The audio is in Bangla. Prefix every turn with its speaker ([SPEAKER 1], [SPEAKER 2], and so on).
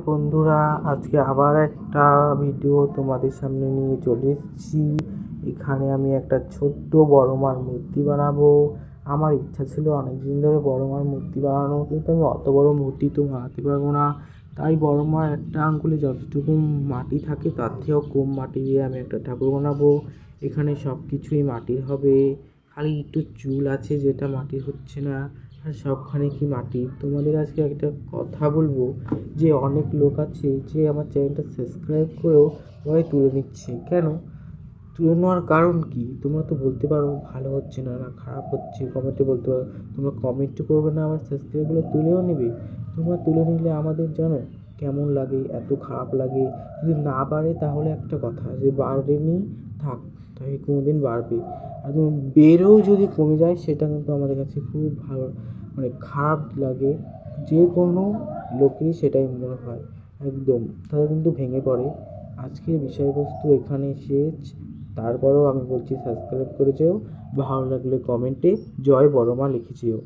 [SPEAKER 1] বন্ধুরা, আজকে আবার একটা ভিডিও তোমাদের সামনে নিয়ে চলে এসেছি। এখানে আমি একটা ছোট্ট বড় মার মূর্তি বানাবো। আমার ইচ্ছা ছিল অনেকদিন ধরে বড় মার মূর্তি বানানো, কিন্তু আমি অত বড় মূর্তি তো বানাতে পারবো না। তাই বড় মার একটা আঙ্গুলে যতটুকু মাটি থাকে তার থেকেও কম মাটি দিয়ে আমি একটা ঠাকুর বানাবো। এখানে সব কিছুই মাটির হবে, খালি একটু চুল আছে যেটা মাটির হচ্ছে না, আর সবখানে কি মাটি। তোমাদের আজকে একটা কথা বলবো যে অনেক লোক আছে যে আমার চ্যানেলটা সাবস্ক্রাইব করেও ওরাই তুলে নিচ্ছে। কেন তুলে নেওয়ার কারণ কি? তোমরা তো বলতে পারো ভালো হচ্ছে না, না খারাপ হচ্ছে, কমেন্টে বলতে পারো। তোমরা কমেন্টও করবে না, আমার সাবস্ক্রাইবগুলো তুলেও নেবে। তোমরা তুলে নিলে আমাদের জানো কেমন লাগে, এত খারাপ লাগে। যদি না বাড়ে তাহলে একটা কথা, যে বাড়েনি থাক, তাই কোনোদিন বাড়বে। আর বেড়েও যদি কমে যায় সেটা কিন্তু আমাদের কাছে খুব ভালো, মানে খারাপ লাগে। যে কোনো লোকেরই সেটাই মনে হয়, একদম তারা কিন্তু ভেঙে পড়ে। আজকের বিষয়বস্তু এখানে শেষ। তারপরেও আমি বলছি সাবস্ক্রাইব করে যেও, ভালো লাগলে কমেন্টে জয় বড় মা লিখে যেও।